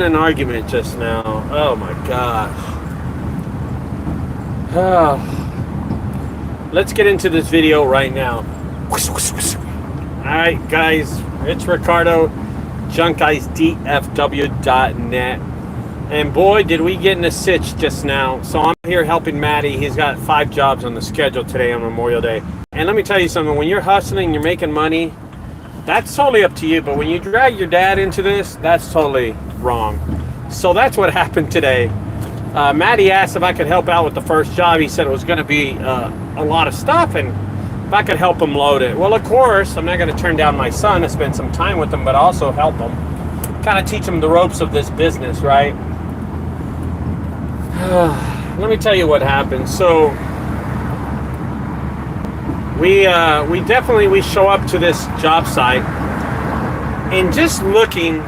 An argument just now. Oh my gosh. Let's get into this video right now. Alright guys, it's Ricardo, junkguysdfw.net. And boy, did we get in a sitch just now. So I'm here helping Maddie. He's got 5 jobs on the schedule today on Memorial Day. And let me tell you something, when you're hustling, you're making money, that's totally up to you. But when you drag your dad into this, that's totally wrong. So that's what happened today. Maddie asked if I could help out with the first job. He said it was going to be a lot of stuff and if I could help him load it. Well, of course, I'm not going to turn down my son to spend some time with him, but also help him. Kind of teach him the ropes of this business, right? Let me tell you what happened. So we show up to this job site and just looking,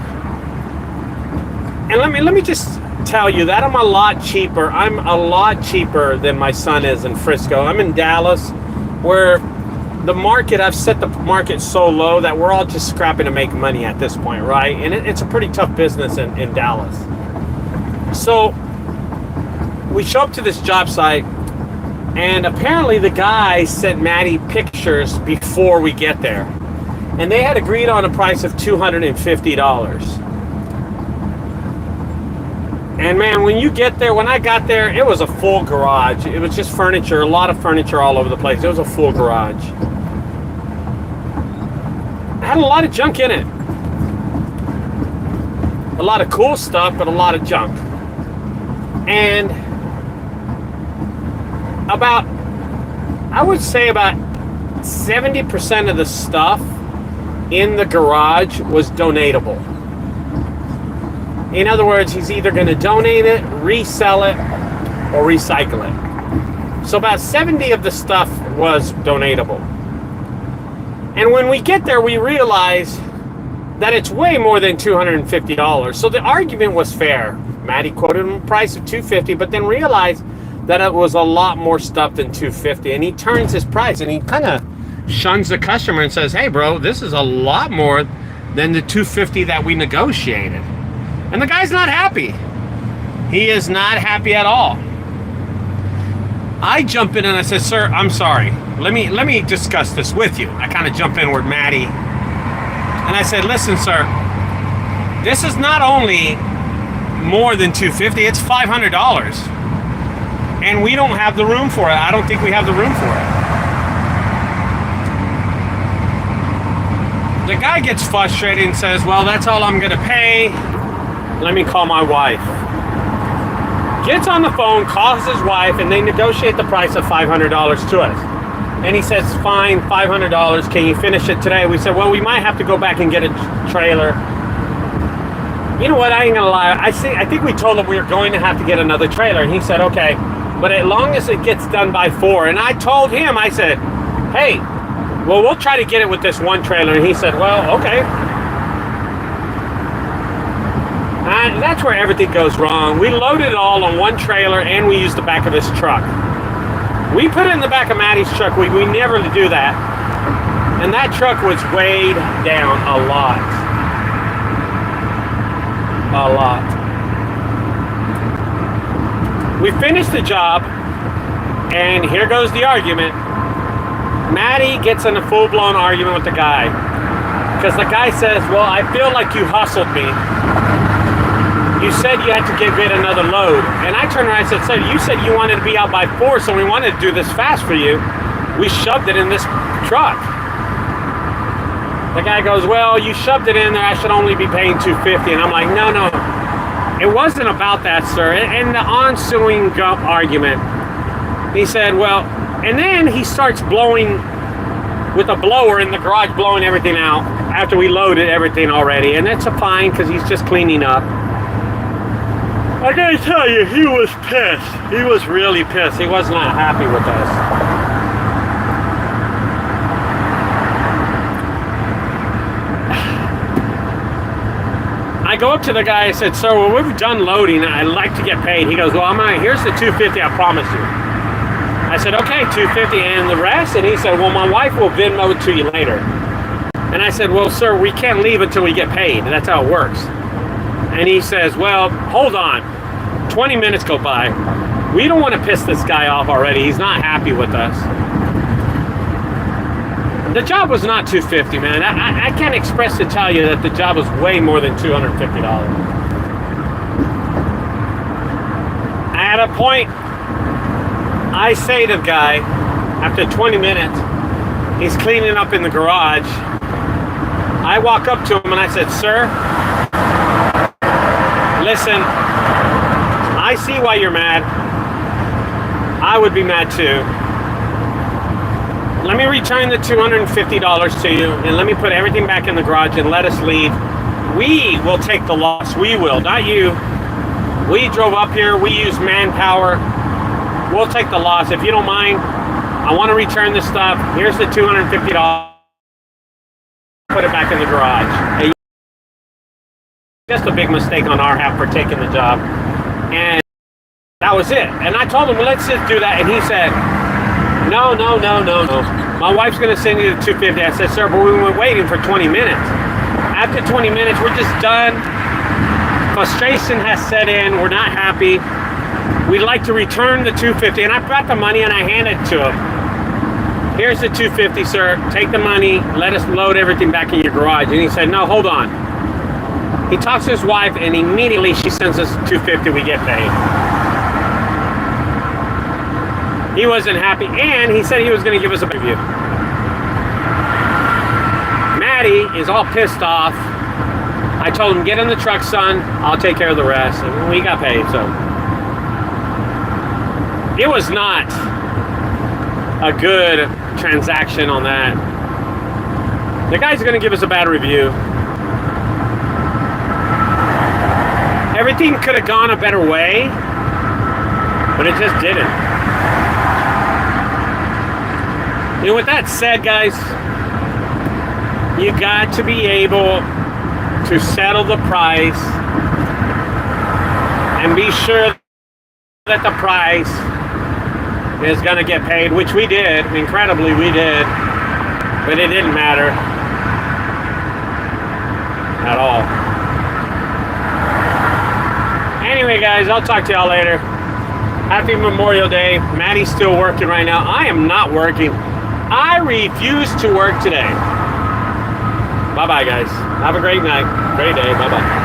and let me just tell you that I'm a lot cheaper. I'm a lot cheaper than my son is in Frisco. I'm in Dallas, where the market, I've set the market so low that we're all just scrapping to make money at this point, right? And it's a pretty tough business in Dallas. So we show up to this job site, and apparently the guy sent Maddie pictures before we get there. And they had agreed on a price of $250. And man, when you get there, when I got there, it was a full garage. It was just furniture, a lot of furniture all over the place. It was a full garage. It had a lot of junk in it. A lot of cool stuff, but a lot of junk. And I would say about 70% of the stuff in the garage was donatable. In other words, he's either going to donate it, resell it, or recycle it. So about 70 of the stuff was donatable. And when we get there, we realize that it's way more than $250. So the argument was fair. Maddie quoted him a price of $250, but then realized that it was a lot more stuff than $250. And he turns his price and he kind of shuns the customer and says, hey bro, this is a lot more than the $250 that we negotiated. And the guy's not happy. He is not happy at all. I jump in and I said, sir, I'm sorry. Let me discuss this with you. I kind of jump in with Maddie. And I said, listen, sir, this is not only more than $250, it's $500. And we don't have the room for it. I don't think we have the room for it. The guy gets frustrated and says, well, that's all I'm going to pay. Let me call my wife. Gets on the phone, calls his wife, and they negotiate the price of $500 to us. And he says, fine, $500. Can you finish it today? We said, well, we might have to go back and get a trailer. You know what? I ain't gonna lie. I think we told him we were going to have to get another trailer. And he said, okay, but as long as it gets done by 4. And I told him, I said, hey, well, we'll try to get it with this one trailer. And he said, well, okay. And that's where everything goes wrong. We loaded it all on one trailer and we used the back of this truck. We put it in the back of Maddie's truck. We never do that. And that truck was weighed down a lot. A lot. We finished the job, and here goes the argument. Maddie gets in a full-blown argument with the guy. Because the guy says, well, I feel like you hustled me. You said you had to get another load. And I turned around and said, sir, you said you wanted to be out by 4, so we wanted to do this fast for you. We shoved it in this truck. The guy goes, well, you shoved it in there, I should only be paying $250. And I'm like, no. It wasn't about that, sir. And the ensuing argument, he said, well, and then he starts blowing with a blower in the garage, blowing everything out after we loaded everything already. And that's fine because he's just cleaning up. I gotta tell you, he was pissed. He was really pissed. He was not happy with us. I go up to the guy, I said, sir, well, we've done loading. I'd like to get paid. He goes, well, here's the $250, I promise you. I said, okay, $250 and the rest? And he said, well, my wife will Venmo it to you later. And I said, well, sir, we can't leave until we get paid. That's how it works. And he says, well, hold on. 20 minutes go by. We don't want to piss this guy off already. He's not happy with us. The job was not $250, man. I can't express to tell you that the job was way more than $250. At a point, I say to the guy, after 20 minutes, he's cleaning up in the garage. I walk up to him and I said, sir, listen, I see why you're mad. I would be mad too. Let me return the $250 to you and let me put everything back in the garage and let us leave. We will take the loss. We will, not you. We drove up here. We used manpower. We'll take the loss. If you don't mind, I want to return this stuff. Here's the $250. Put it back in the garage. Hey, just a big mistake on our half for taking the job. And that was it. And I told him, well, let's just do that. And he said, no. My wife's going to send you the $250. I said, sir, but we were waiting for 20 minutes. After 20 minutes, we're just done. Frustration has set in. We're not happy. We'd like to return the $250. And I brought the money and I handed it to him. Here's the $250, sir. Take the money. Let us load everything back in your garage. And he said, no, hold on. He talks to his wife and immediately she sends us $250. We get paid. He wasn't happy, and he said he was going to give us a review. Maddie is all pissed off. I told him, get in the truck, son. I'll take care of the rest. And we got paid, so. It was not a good transaction on that. The guy's going to give us a bad review. Everything could have gone a better way, but it just didn't. And with that said, guys, you got to be able to settle the price and be sure that the price is going to get paid, which we did. Incredibly, we did. But it didn't matter at all. Anyway, guys, I'll talk to y'all later. Happy Memorial Day. Maddie's still working right now. I am not working. I refuse to work today. Bye-bye, guys. Have a great night. Great day. Bye-bye.